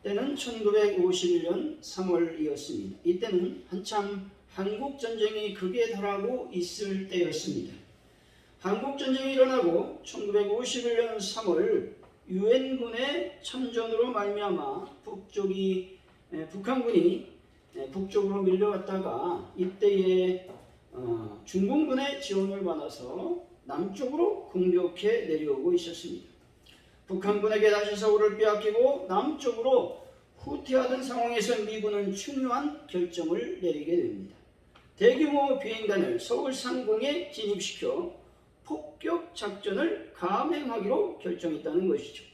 때는 1951년 3월이었습니다. 이때는 한참 한국전쟁이 극에 달하고 있을 때였습니다. 한국전쟁이 일어나고 1951년 3월 유엔군의 참전으로 말미암아 북한군이 북쪽으로 밀려갔다가 이때에 중공군의 지원을 받아서 남쪽으로 공격해 내려오고 있었습니다. 북한군에게 다시 서울을 빼앗기고 남쪽으로 후퇴하던 상황에서 미군은 중요한 결정을 내리게 됩니다. 대규모 비행단을 서울 상공에 진입시켜 폭격 작전을 감행하기로 결정했다는 것이죠.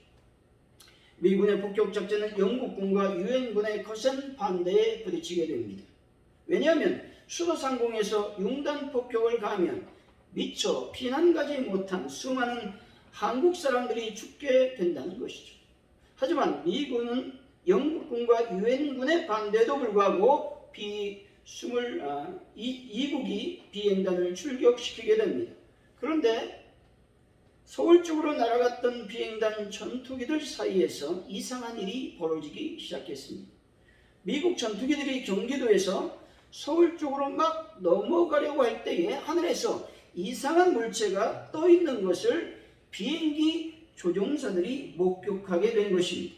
미군의 폭격 작전은 영국군과 유엔군의 거센 반대에 부딪히게 됩니다. 왜냐하면 수도 상공에서 융단 폭격을 가하면 미처 피난 가지 못한 수많은 한국 사람들이 죽게 된다는 것이죠. 하지만 미군은 영국군과 유엔군의 반대에도 불구하고 이국이 비행단을 출격시키게 됩니다. 그런데 서울 쪽으로 날아갔던 비행단 전투기들 사이에서 이상한 일이 벌어지기 시작했습니다. 미국 전투기들이 경기도에서 서울 쪽으로 막 넘어가려고 할 때에 하늘에서 이상한 물체가 떠 있는 것을 비행기 조종사들이 목격하게 된 것입니다.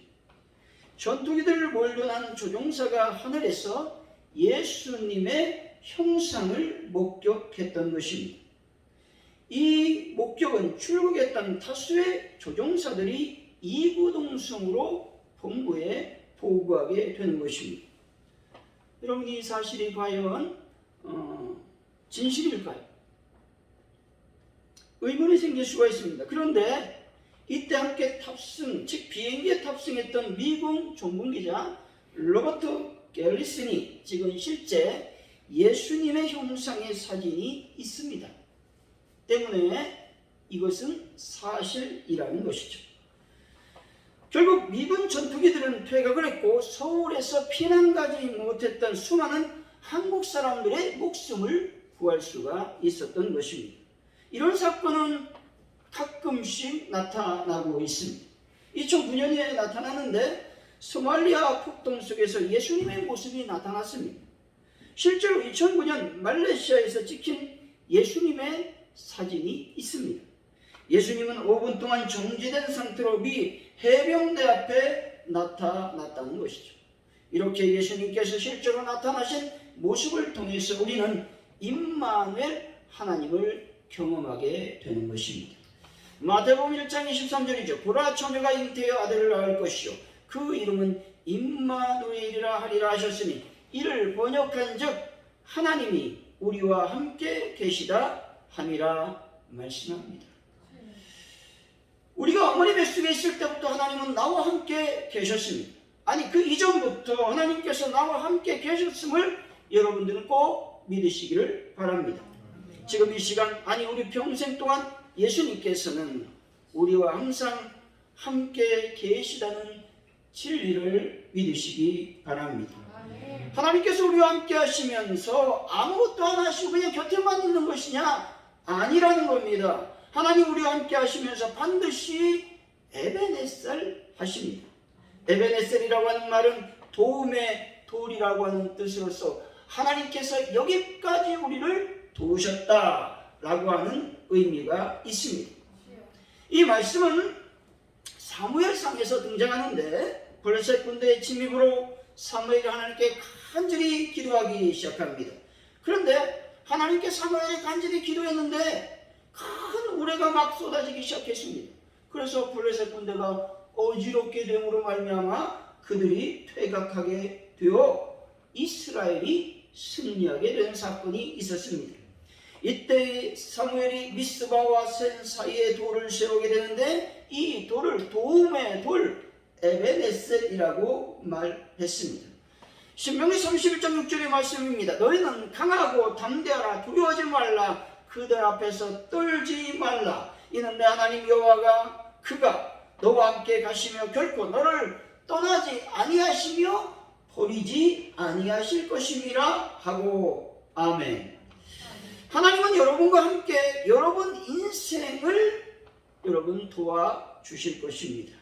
전투기들을 몰려난 조종사가 하늘에서 예수님의 형상을 목격했던 것입니다. 이 목격은 출국했던 다수의 조종사들이 이구동성으로 본부에 보고하게 되는 것입니다. 여러분, 이 사실이 과연 진실일까요? 의문이 생길 수가 있습니다. 그런데 이때 함께 탑승, 즉 비행기에 탑승했던 미국 전문기자 로버트 갤리슨이 찍은 실제 예수님의 형상의 사진이 있습니다. 때문에 이것은 사실이라는 것이죠. 결국 미군 전투기들은 퇴각을 했고 서울에서 피난 가지 못했던 수많은 한국 사람들의 목숨을 구할 수가 있었던 것입니다. 이런 사건은 가끔씩 나타나고 있습니다. 2009년에 나타나는데 소말리아 폭동 속에서 예수님의 모습이 나타났습니다. 실제로 2009년 말레이시아에서 찍힌 예수님의 사진이 있습니다. 예수님은 5분 동안 정지된 상태로 미 해병대 앞에 나타났다는 것이죠. 이렇게 예수님께서 실제로 나타나신 모습을 통해서 우리는 임마누엘 하나님을 경험하게 되는 것입니다. 마태복음 1장 23절이죠. 보라, 처녀가 잉태하여 아들을 낳을 것이요 그 이름은 임마누엘이라 하리라 하셨으니 이를 번역한즉 하나님이 우리와 함께 계시다 함이라 말씀합니다. 우리가 어머니 뱃속에 있을 때부터 하나님은 나와 함께 계셨습니다. 아니, 그 이전부터 하나님께서 나와 함께 계셨음을 여러분들은 꼭 믿으시기를 바랍니다. 지금 이 시간, 아니 우리 평생 동안 예수님께서는 우리와 항상 함께 계시다는 진리를 믿으시기 바랍니다. 하나님께서 우리와 함께 하시면서 아무것도 안 하시고 그냥 곁에만 있는 것이냐? 아니라는 겁니다. 하나님 우리와 함께 하시면서 반드시 에베네셀 하십니다. 에베네셀이라고 하는 말은 도움의 돌이라고 하는 뜻으로서 하나님께서 여기까지 우리를 도우셨다라고 하는 의미가 있습니다. 이 말씀은 사무엘상에서 등장하는데 블레셋 군대의 침입으로 사무엘이 하나님께 간절히 기도하기 시작합니다. 그런데 하나님께 사무엘이 간절히 기도했는데 큰 우레가 막 쏟아지기 시작했습니다. 그래서 블레셋 군대가 어지럽게 됨으로 말미암아 그들이 퇴각하게 되어 이스라엘이 승리하게 되는 사건이 있었습니다. 이때 사무엘이 미스바와 센 사이에 돌을 세우게 되는데 이 돌을 도움의 돌 에베네셀이라고 말했습니다. 신명기 31장 6절의 말씀입니다. 너희는 강하고 담대하라. 두려워하지 말라. 그들 앞에서 떨지 말라. 이는 내 하나님 여호와가 그가 너와 함께 가시며 결코 너를 떠나지 아니하시며 버리지 아니하실 것임이라 하고 아멘. 하나님은 여러분과 함께 여러분 인생을 여러분 도와주실 것입니다.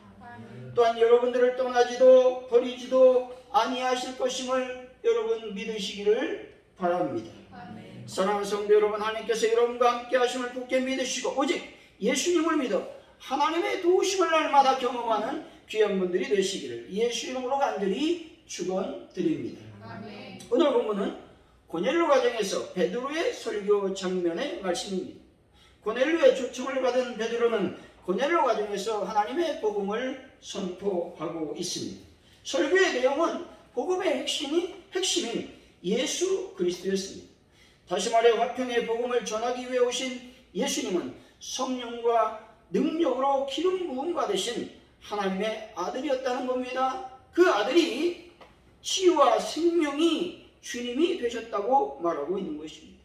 또한 여러분들을 떠나지도 버리지도 아니하실 것임을 여러분 믿으시기를 바랍니다. 사랑하는 성도 여러분, 하나님께서 여러분과 함께 하심을 굳게 믿으시고 오직 예수님을 믿어 하나님의 도우심을 날마다 경험하는 귀한 분들이 되시기를 예수 이름으로 간절히 축원드립니다. 오늘 본문은 고넬료 가정에서 베드로의 설교 장면의 말씀입니다. 고넬료의 초청을 받은 베드로는 고넬료 가정에서 하나님의 복음을 선포하고 있습니다. 설교의 내용은 복음의 핵심인 예수 그리스도였습니다. 다시 말해 화평의 복음을 전하기 위해 오신 예수님은 성령과 능력으로 기름 부음 받으신 하나님의 아들이었다는 겁니다. 그 아들이 치유와 생명이 주님이 되셨다고 말하고 있는 것입니다.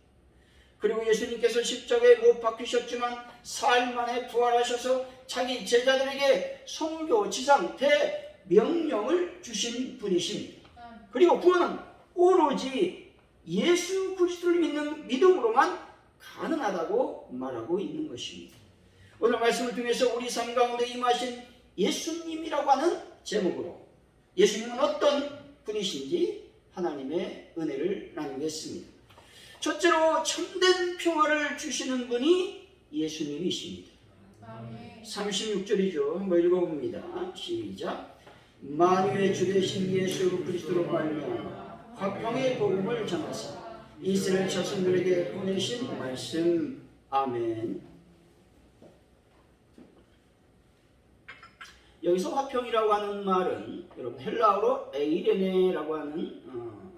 그리고 예수님께서 십자가에 못 박히셨지만 사흘 만에 부활하셔서 자기 제자들에게 성교, 지상, 대명령을 주신 분이십니다. 그리고 구원은 오로지 예수 그리스도를 믿는 믿음으로만 가능하다고 말하고 있는 것입니다. 오늘 말씀을 통해서 우리 삶 가운데 임하신 예수님이라고 하는 제목으로 예수님은 어떤 분이신지 하나님의 은혜를 나누겠습니다. 첫째로 참된 평화를 주시는 분이 예수님이십니다. 36절이죠. 한번 읽어봅니다. 시작. 만유의 주 되신 예수 그리스도로 말미암아 화평의 복음을 전하사 이스라엘 자손들에게 보내신 말씀. 아멘. 여기서 화평이라고 하는 말은 여러분 헬라어로 에이레네라고 하는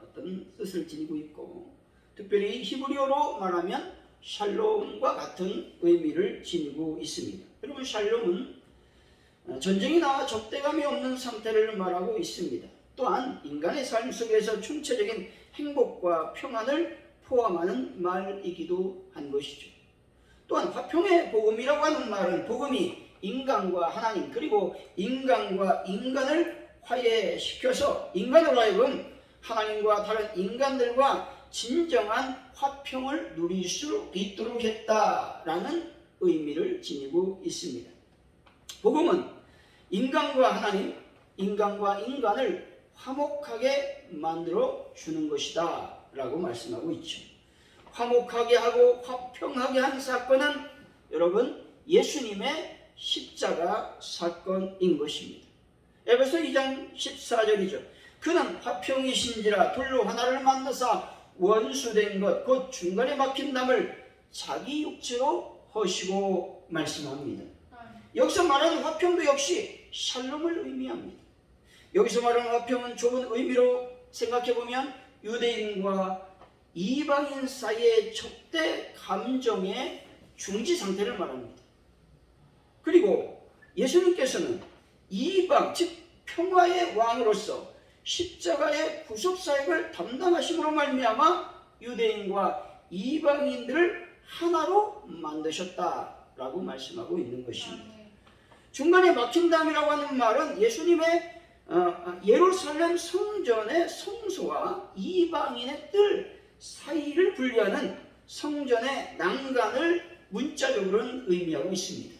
어떤 뜻을 지니고 있고 특별히 히브리어로 말하면 샬롬과 같은 의미를 지니고 있습니다. 여러분 샬롬은 전쟁이나 적대감이 없는 상태를 말하고 있습니다. 또한 인간의 삶 속에서 총체적인 행복과 평안을 포함하는 말이기도 한 것이죠. 또한 화평의 복음이라고 하는 말은 복음이 인간과 하나님 그리고 인간과 인간을 화해시켜서 인간으로 하여금 하나님과 다른 인간들과 진정한 화평을 누릴 수 있도록 했다라는 의미를 지니고 있습니다. 복음은 인간과 하나님, 인간과 인간을 화목하게 만들어 주는 것이다 라고 말씀하고 있죠. 화목하게 하고 화평하게 한 사건은 여러분 예수님의 십자가 사건인 것입니다. 에베소 2장 14절이죠. 그는 화평이신지라 둘로 하나를 만드사 원수된 것 곧 중간에 막힌 담을 자기 육체로 허시고 말씀합니다. 여기서 말하는 화평도 역시 샬롬을 의미합니다. 여기서 말하는 화평은 좁은 의미로 생각해보면 유대인과 이방인 사이의 적대 감정의 중지 상태를 말합니다. 그리고 예수님께서는 이방 즉 평화의 왕으로서 십자가의 구속사역을 담당하심으로 말미암아 유대인과 이방인들을 하나로 만드셨다라고 말씀하고 있는 것입니다. 중간에 막힌 담이라고 하는 말은 예수님의 예루살렘 성전의 성소와 이방인의 뜰 사이를 분리하는 성전의 난간을 문자적으로는 의미하고 있습니다.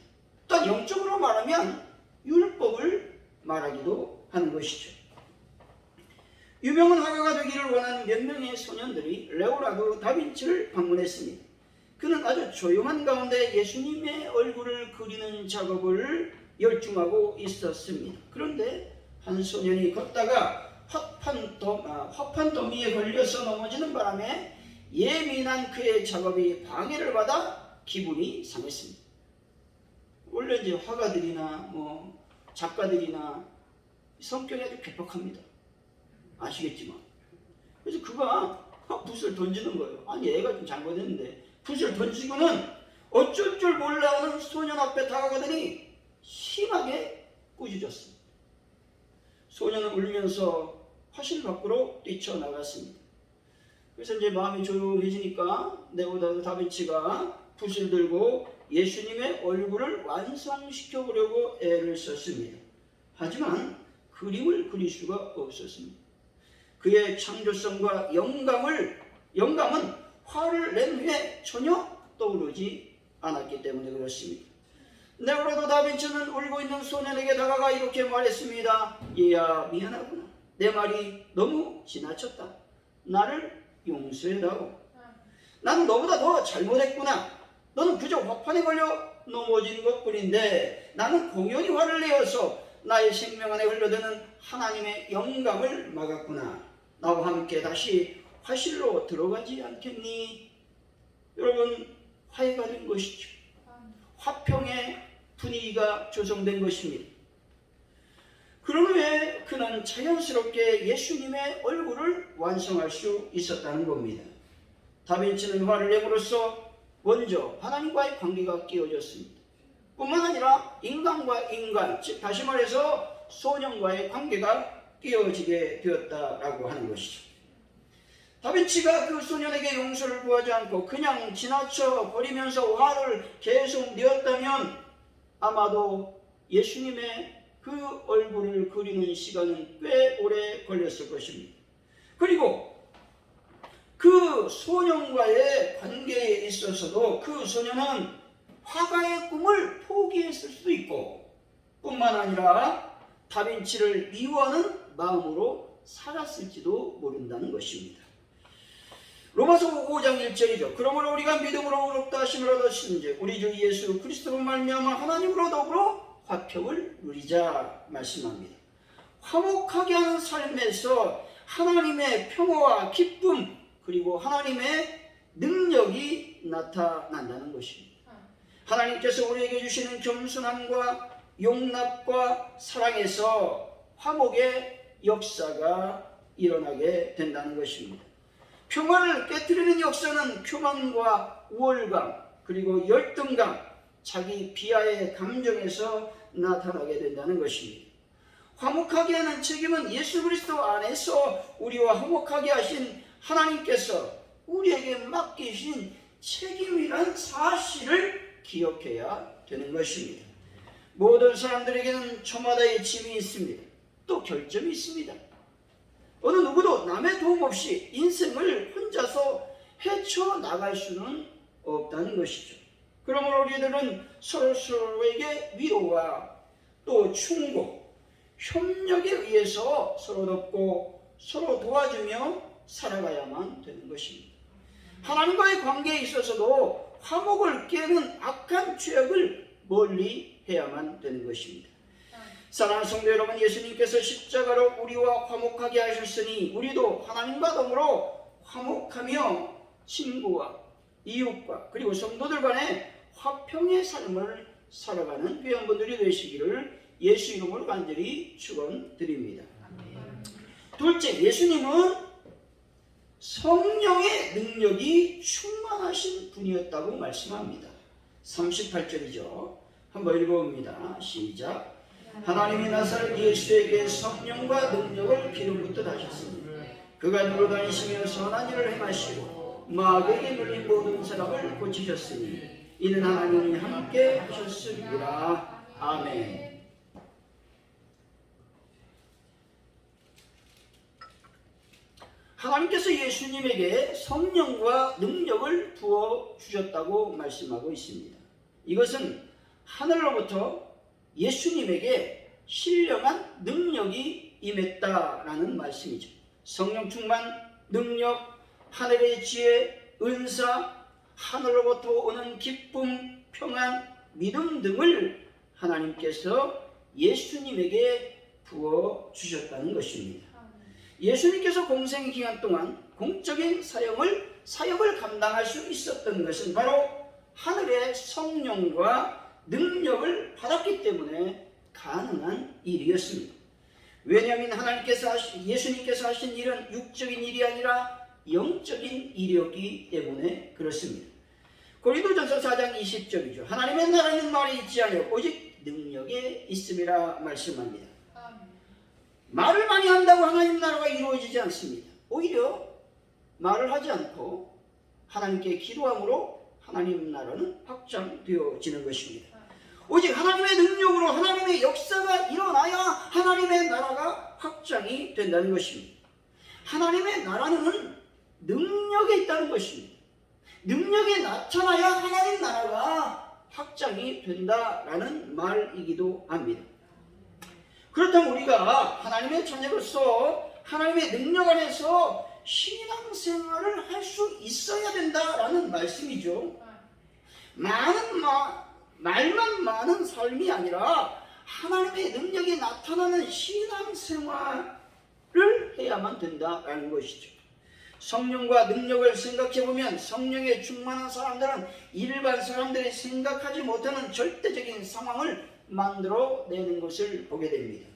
또 영적으로 말하면 율법을 말하기도 하는 것이죠. 유명한 화가가 되기를 원하는 몇 명의 소년들이 레오나르도 다빈치를 방문했습니다. 그는 아주 조용한 가운데 예수님의 얼굴을 그리는 작업을 열중하고 있었습니다. 그런데 한 소년이 걷다가 화판 더미에 걸려서 넘어지는 바람에 예민한 그의 작업이 방해를 받아 기분이 상했습니다. 원래 이제 화가들이나 작가들이나 성격이 아주 괴팍합니다. 아시겠지만. 그래서 그가 붓을 던지는 거예요. 아니 애가 좀 잘못했는데 붓을 던지고는 어쩔 줄 몰라 하는 소년 앞에 다가가더니 심하게 꾸짖었습니다. 소년은 울면서 화실 밖으로 뛰쳐나갔습니다. 그래서 이제 마음이 조용해지니까 레오나르도 다빈치가 붓을 들고 예수님의 얼굴을 완성시켜 보려고 애를 썼습니다. 하지만 그림을 그릴 수가 없었습니다. 그의 창조성과 영감은 화를 낸 후에 전혀 떠오르지 않았기 때문에 그렇습니다. 내버려도 다빈치는 울고 있는 소년에게 다가가 이렇게 말했습니다. 얘야, 미안하구나. 내 말이 너무 지나쳤다. 나를 용서해다오. 나는 너보다 더 잘못했구나. 너는 그저 화판에 걸려 넘어진 것뿐인데 나는 공연히 화를 내어서 나의 생명 안에 흘러드는 하나님의 영감을 막았구나. 나와 함께 다시 화실로 들어가지 않겠니? 여러분, 화해가 된 것이죠. 화평의 분위기가 조성된 것입니다. 그런 후에 그는 자연스럽게 예수님의 얼굴을 완성할 수 있었다는 겁니다. 다빈치는 화를 내므로써 먼저 하나님과의 관계가 깨어졌습니다. 뿐만 아니라 인간과 인간, 즉 다시 말해서 소년과의 관계가 깨어지게 되었다라고 하는 것이죠. 다빈치가 그 소년에게 용서를 구하지 않고 그냥 지나쳐 버리면서 화를 계속 내었다면 아마도 예수님의 그 얼굴을 그리는 시간은 꽤 오래 걸렸을 것입니다. 그리고 그 소년과의 관계에 있어서도 그 소년은 화가의 꿈을 포기했을 수도 있고 뿐만 아니라 다빈치를 미워하는 마음으로 살았을지도 모른다는 것입니다. 로마서 5장 1절이죠. 그러므로 우리가 믿음으로 의롭다 하심을 얻었은즉 우리 주 예수 그리스도로 말미암아 하나님으로 더불어 화평을 누리자 말씀합니다. 화목하게 하는 삶에서 하나님의 평화와 기쁨 그리고 하나님의 능력이 나타난다는 것입니다. 하나님께서 우리에게 주시는 겸손함과 용납과 사랑에서 화목의 역사가 일어나게 된다는 것입니다. 평화를 깨뜨리는 역사는 교만과 우월감 그리고 열등감, 자기 비하의 감정에서 나타나게 된다는 것입니다. 화목하게 하는 책임은 예수 그리스도 안에서 우리와 화목하게 하신 하나님께서 우리에게 맡기신 책임이란 사실을 기억해야 되는 것입니다. 모든 사람들에게는 저마다의 짐이 있습니다. 또 결점이 있습니다. 어느 누구도 남의 도움 없이 인생을 혼자서 헤쳐나갈 수는 없다는 것이죠. 그러므로 우리들은 서로에게 위로와 또 충고, 협력에 의해서 서로 돕고 서로 도와주며 살아가야만 되는 것입니다. 하나님과의 관계에 있어서도 화목을 깨는 악한 죄악을 멀리 해야만 되는 것입니다. 사랑하는 성도 여러분, 예수님께서 십자가로 우리와 화목하게 하셨으니 우리도 하나님과 더불어 화목하며 친구와 이웃과 그리고 성도들 간의 화평의 삶을 살아가는 귀한 분들이 되시기를 예수 이름으로 간절히 축원드립니다. 둘째, 예수님은 성령의 능력이 충만하신 분이었다고 말씀합니다. 38절이죠. 한번 읽어봅니다. 시작. 하나님이 나사렛 예수에게 성령과 능력을 기름부터 다셨으니 그가 누워 다니시며 선한 일을 행하시고 마귀에게 물린 모든 사람을 고치셨으니 이는 하나님이 함께 하셨으리라. 아멘. 하나님께서 예수님에게 성령과 능력을 부어 주셨다고 말씀하고 있습니다. 이것은 하늘로부터 예수님에게 신령한 능력이 임했다라는 말씀이죠. 성령 충만, 능력, 하늘의 지혜, 은사, 하늘로부터 오는 기쁨, 평안, 믿음 등을 하나님께서 예수님에게 부어 주셨다는 것입니다. 예수님께서 공생 기간 동안 공적인 사역을 감당할 수 있었던 것은 바로 하늘의 성령과 능력을 받았기 때문에 가능한 일이었습니다. 왜냐하면 예수님께서 하신 일은 육적인 일이 아니라 영적인 일이었기 때문에 그렇습니다. 고린도전서 4장 20절이죠. 하나님의 나라는 말이 있지 아니요 오직 능력에 있음이라 말씀합니다. 말을 많이 한다고 하나님 나라가 이루어지지 않습니다. 오히려 말을 하지 않고 하나님께 기도함으로 하나님 나라는 확장되어지는 것입니다. 오직 하나님의 능력으로 하나님의 역사가 일어나야 하나님의 나라가 확장이 된다는 것입니다. 하나님의 나라는 능력에 있다는 것입니다. 능력이 나타나야 하나님 나라가 확장이 된다라는 말이기도 합니다. 그렇다면 우리가 하나님의 자녀로서 하나님의 능력 안에서 신앙생활을 할 수 있어야 된다라는 말씀이죠. 말만 많은 삶이 아니라 하나님의 능력이 나타나는 신앙생활을 해야만 된다라는 것이죠. 성령과 능력을 생각해보면 성령에 충만한 사람들은 일반 사람들이 생각하지 못하는 절대적인 상황을 만들어내는 것을 보게 됩니다.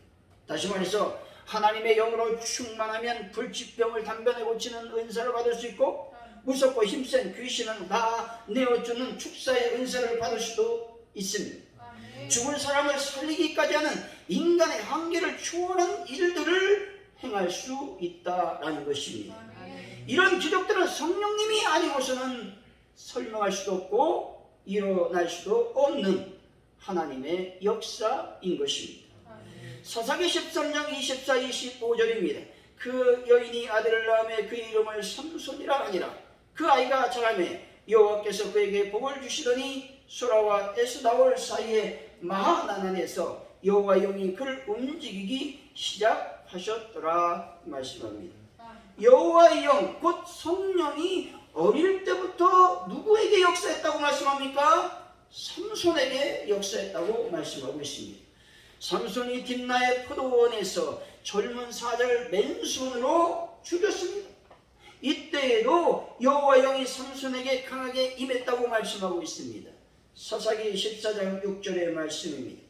다시 말해서 하나님의 영으로 충만하면 불치병을 단번에 고치는 은사를 받을 수 있고, 무섭고 힘센 귀신은 다 내어주는 축사의 은사를 받을 수도 있습니다. 죽은 사람을 살리기까지 하는 인간의 한계를 초월한 일들을 행할 수 있다라는 것입니다. 이런 기적들은 성령님이 아니고서는 설명할 수도 없고 일어날 수도 없는 하나님의 역사인 것입니다. 사사기 13장 24, 25절입니다. 그 여인이 아들을 낳으며 그 이름을 삼손이라 하니라. 그 아이가 자라며 여호와께서 그에게 복을 주시더니 소라와 에스다올 사이에 마하나난에서 여호와 영이 그를 움직이기 시작하셨더라 말씀합니다. 여호와의 영, 곧 성령이 어릴 때부터 누구에게 역사했다고 말씀합니까? 삼손에게 역사했다고 말씀하고 있습니다. 삼손이 딥나의 포도원에서 젊은 사자를 맨손으로 죽였습니다. 이때에도 여호와 영이 삼손에게 강하게 임했다고 말씀하고 있습니다. 사사기 14장 6절의 말씀입니다.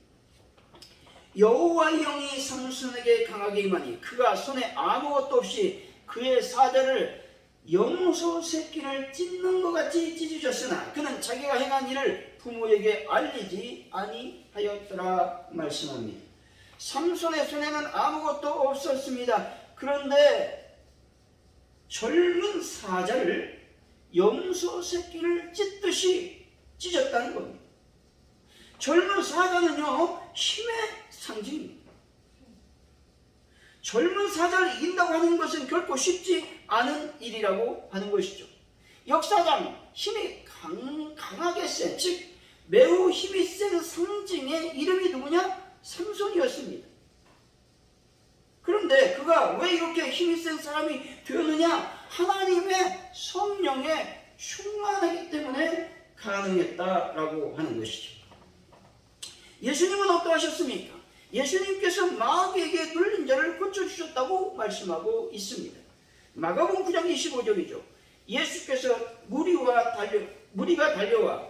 여호와 영이 삼손에게 강하게 임하니 그가 손에 아무것도 없이 그의 사자를 염소 새끼를 찢는 것 같이 찢으셨으나 그는 자기가 행한 일을 부모에게 알리지 아니하였더라 말씀합니다. 삼손의 손에는 아무것도 없었습니다. 그런데 젊은 사자를 염소 새끼를 찢듯이 찢었다는 겁니다. 젊은 사자는요, 힘의 상징입니다. 젊은 사자를 이긴다고 하는 것은 결코 쉽지 않은 일이라고 하는 것이죠. 역사상 힘이 강하게 센, 즉 매우 힘이 센 상징의 이름이 누구냐? 삼손이었습니다. 그런데 그가 왜 이렇게 힘이 센 사람이 되었느냐? 하나님의 성령에 충만하기 때문에 가능했다라고 하는 것이죠. 예수님은 어떠하셨습니까? 예수님께서 마귀에게 눌린 자를 고쳐주셨다고 말씀하고 있습니다. 마가복음 9장 25절이죠. 예수께서 무리가 달려와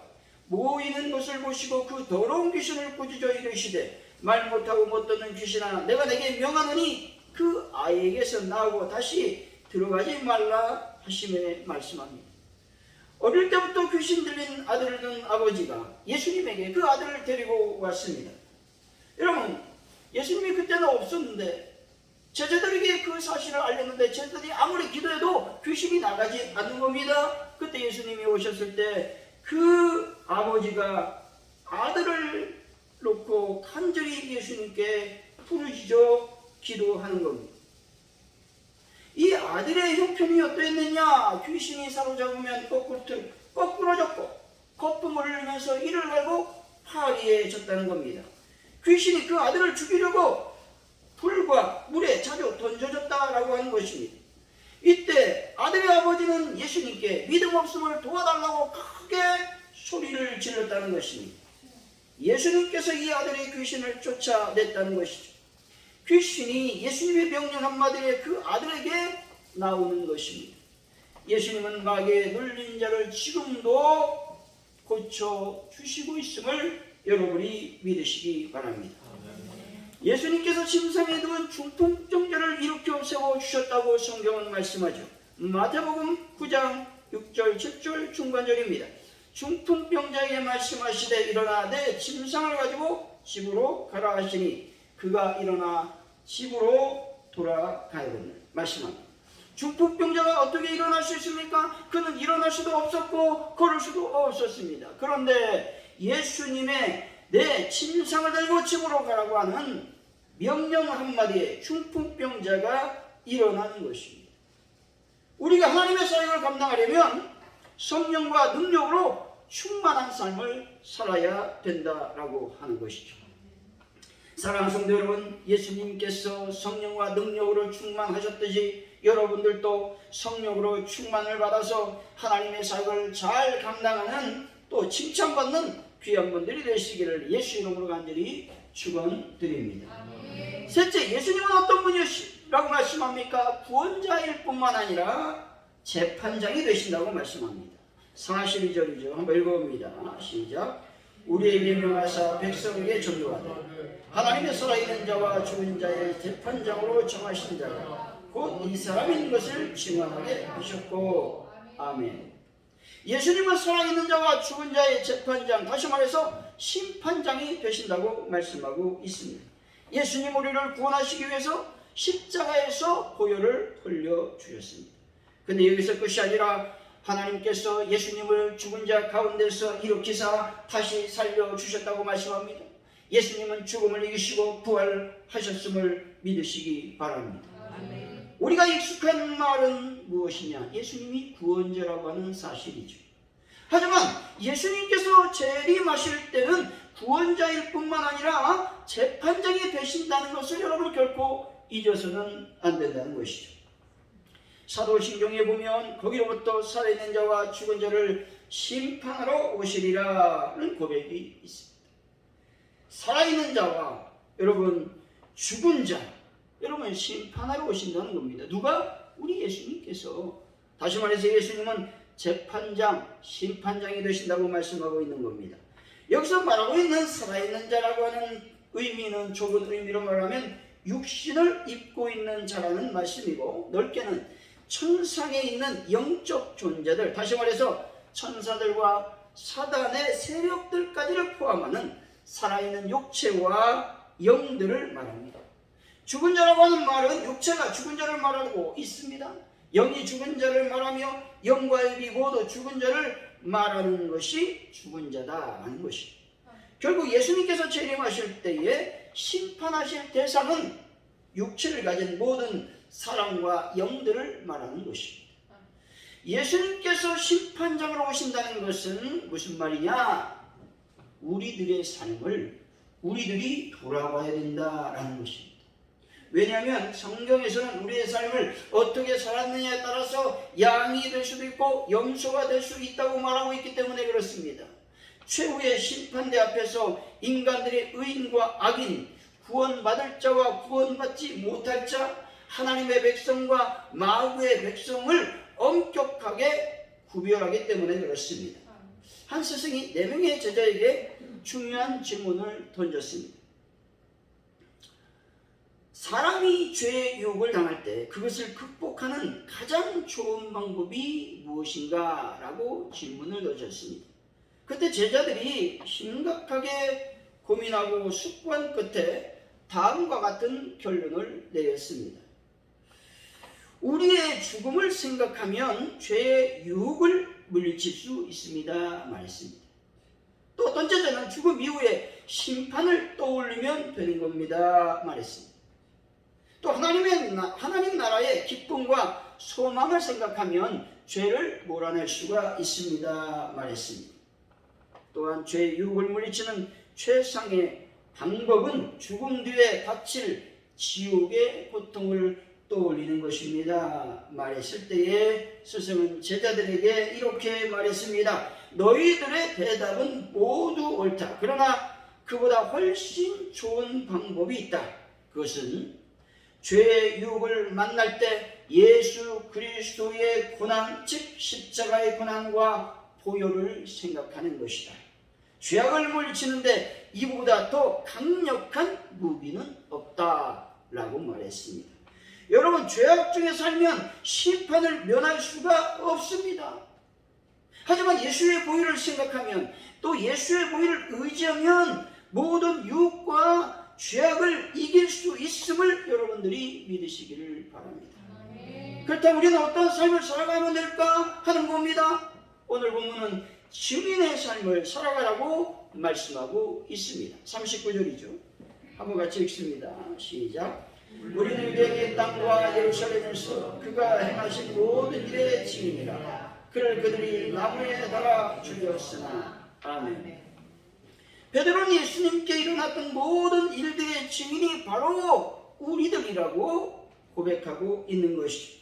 모이는 것을 보시고 그 더러운 귀신을 꾸짖어 이르시되 말 못하고 못 듣는 귀신아 내가 내게 명하노니 그 아이에게서 나오고 다시 들어가지 말라 하시며 말씀합니다. 어릴 때부터 귀신 들린 아들을 둔 아버지가 예수님에게 그 아들을 데리고 왔습니다. 여러분, 예수님이 그때는 없었는데 제자들에게 그 사실을 알렸는데 제자들이 아무리 기도해도 귀신이 나가지 않는 겁니다. 그때 예수님이 오셨을 때 그 아버지가 아들을 놓고 간절히 예수님께 부르짖어 기도하는 겁니다. 이 아들의 형편이 어떠했느냐? 귀신이 사로잡으면 거꾸로 졌고 거품을 흘리면서 이를 갈고 파리해졌다는 겁니다. 귀신이 그 아들을 죽이려고 불과 물에 자주 던져졌다라고 하는 것입니다. 이때 아들의 아버지는 예수님께 믿음 없음을 도와달라고 크게 소리를 질렀다는 것입니다. 예수님께서 이 아들의 귀신을 쫓아냈다는 것이죠. 귀신이 예수님의 명령 한마디에 그 아들에게 나오는 것입니다. 예수님은 마귀에 눌린 자를 지금도 고쳐주시고 있음을 여러분이 믿으시기 바랍니다. 예수님께서 침상에 누운 중풍병자를 일으켜 세워주셨다고 성경은 말씀하죠. 마태복음 9장 6절 7절 중간절입니다. 중풍병자에게 말씀하시되 일어나 내 침상을 가지고 집으로 가라 하시니 그가 일어나 집으로 돌아가야겠네 말씀합니다. 중풍병자가 어떻게 일어날 수 있습니까? 그는 일어날 수도 없었고 걸을 수도 없었습니다. 그런데 예수님의 내 침상을 들고 집으로 가라고 하는 명령 한마디에 중풍병자가 일어나는 것입니다. 우리가 하나님의 사역을 감당하려면 성령과 능력으로 충만한 삶을 살아야 된다라고 하는 것이죠. 사랑하는 성도 여러분, 예수님께서 성령과 능력으로 충만하셨듯이 여러분들도 성령으로 충만을 받아서 하나님의 사역을 잘 감당하는, 또 칭찬받는 귀한 분들이 되시기를 예수 이름으로 간절히 축원드립니다. 셋째, 예수님은 어떤 분이라고 말씀합니까? 구원자일 뿐만 아니라 재판장이 되신다고 말씀합니다. 42절이죠. 한번 읽어봅니다. 시작. 우리에게 명하사 백성에게 전도하되 하나님의 살아있는 자와 죽은 자의 재판장으로 정하신 자가 곧 이 사람인 것을 증언하게 하셨고. 아멘. 예수님은 살아있는 자와 죽은 자의 재판장, 다시 말해서 심판장이 되신다고 말씀하고 있습니다. 예수님 우리를 구원하시기 위해서 십자가에서 보혈을 흘려주셨습니다. 근데 여기서 끝이 아니라 하나님께서 예수님을 죽은 자 가운데서 일으키사 다시 살려주셨다고 말씀합니다. 예수님은 죽음을 이기시고 부활하셨음을 믿으시기 바랍니다. 아멘. 우리가 익숙한 말은 무엇이냐? 예수님이 구원자라고 하는 사실이죠. 하지만 예수님께서 재림하실 때는 구원자일 뿐만 아니라 재판장이 되신다는 것을 여러분 결코 잊어서는 안 된다는 것이죠. 사도신경에 보면 거기로부터 살아있는 자와 죽은 자를 심판하러 오시리라는 고백이 있습니다. 살아있는 자와 여러분 죽은 자, 여러분 심판하러 오신다는 겁니다. 누가? 우리 예수님께서. 다시 말해서 예수님은 재판장, 심판장이 되신다고 말씀하고 있는 겁니다. 여기서 말하고 있는 살아있는 자라고 하는 의미는 좁은 의미로 말하면 육신을 입고 있는 자라는 말씀이고, 넓게는 천상에 있는 영적 존재들, 다시 말해서 천사들과 사단의 세력들까지를 포함하는 살아있는 육체와 영들을 말합니다. 죽은 자라고 하는 말은 육체가 죽은 자를 말하고 있습니다. 영이 죽은 자를 말하며 영과 육이 모두 죽은 자를 말하는 것이 죽은 자다라는 것입니다. 결국 예수님께서 재림하실 때에 심판하실 대상은 육체를 가진 모든 사람과 영들을 말하는 것입니다. 예수님께서 심판장으로 오신다는 것은 무슨 말이냐? 우리들의 삶을 우리들이 돌아봐야 된다라는 것입니다. 왜냐하면 성경에서는 우리의 삶을 어떻게 살았느냐에 따라서 양이 될 수도 있고 염소가 될 수 있다고 말하고 있기 때문에 그렇습니다. 최후의 심판대 앞에서 인간들의 의인과 악인, 구원받을 자와 구원받지 못할 자, 하나님의 백성과 마귀의 백성을 엄격하게 구별하기 때문에 그렇습니다. 한 스승이 4명의 제자에게 중요한 질문을 던졌습니다. 사람이 죄의 유혹을 당할 때 그것을 극복하는 가장 좋은 방법이 무엇인가? 라고 질문을 던졌습니다. 그때 제자들이 심각하게 고민하고 숙고한 끝에 다음과 같은 결론을 내렸습니다. 우리의 죽음을 생각하면 죄의 유혹을 물리칠 수 있습니다 말했습니다. 또 어떤 제자는 죽음 이후에 심판을 떠올리면 되는 겁니다 말했습니다. 또 하나님 나라의 기쁨과 소망을 생각하면 죄를 몰아낼 수가 있습니다 말했습니다. 또한 죄의 유혹을 물리치는 최상의 방법은 죽음 뒤에 닥칠 지옥의 고통을 떠올리는 것입니다 말했을 때에 스승은 제자들에게 이렇게 말했습니다. 너희들의 대답은 모두 옳다. 그러나 그보다 훨씬 좋은 방법이 있다. 그것은 죄의 유혹을 만날 때 예수 그리스도의 고난, 즉 십자가의 고난과 보혈을 생각하는 것이다. 죄악을 물리치는데 이보다 더 강력한 무기는 없다라고 말했습니다. 여러분, 죄악 중에 살면 심판을 면할 수가 없습니다. 하지만 예수의 보혈을 생각하면, 또 예수의 보혈을 의지하면 모든 유혹과 죄악을 이길 수 있음을 여러분들이 믿으시기를 바랍니다. 그렇다면 우리는 어떤 삶을 살아가면 될까 하는 겁니다. 오늘 본문은 증인의 삶을 살아가라고 말씀하고 있습니다. 39절이죠. 한번 같이 읽습니다. 시작. 우리는 그의 땅과 예루살렘에서 그가 행하신 모든 일의 증인이라. 그를 그들이 나무에 달아 죽였으나. 아멘. 베드로는 예수님께 일어났던 모든 일들의 증인이 바로 우리들이라고 고백하고 있는 것이죠.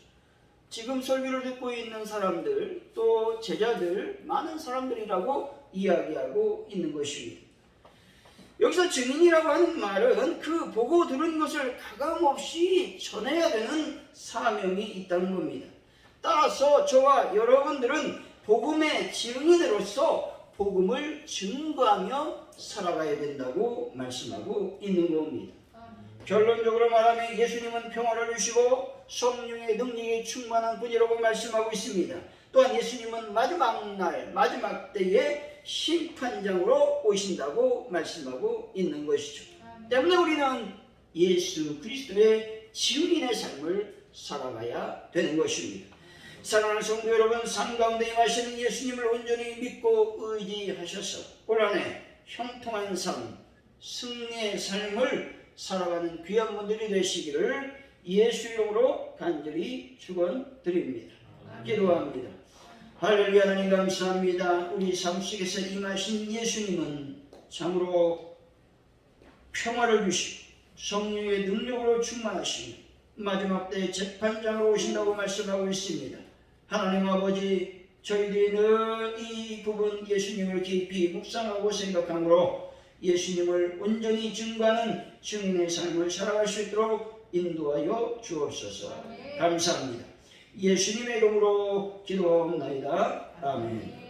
지금 설교를 듣고 있는 사람들, 또 제자들, 많은 사람들이라고 이야기하고 있는 것입니다. 여기서 증인이라고 하는 말은 그 보고 들은 것을 가감없이 전해야 되는 사명이 있다는 겁니다. 따라서 저와 여러분들은 복음의 증인으로서 복음을 증거하며 살아가야 된다고 말씀하고 있는 겁니다. 결론적으로 말하면 예수님은 평화를 주시고 성령의 능력이 충만한 분이라고 말씀하고 있습니다. 또한 예수님은 마지막 날, 마지막 때에 심판장으로 오신다고 말씀하고 있는 것이죠. 때문에 우리는 예수 그리스도의 증인의 삶을 살아가야 되는 것입니다. 사랑하는 성도 여러분, 삶 가운데 임하시는 예수님을 온전히 믿고 의지하셔서 올 한해 형통한 삶, 승리의 삶을 살아가는 귀한 분들이 되시기를 예수 이름으로 간절히 축원드립니다. 기도합니다. 할렐루야. 하나님 감사합니다. 우리 삶 속에서 임하신 예수님은 참으로 평화를 주시고 성령의 능력으로 충만하시고 마지막 때 재판장으로 오신다고 말씀하고 있습니다. 하나님 아버지, 저희들이 늘 이 부분 예수님을 깊이 묵상하고 생각함으로 예수님을 온전히 증거하는 증인의 삶을 살아갈 수 있도록 인도하여 주옵소서. 감사합니다. 예수님의 이름으로 기도하옵나이다. 아멘.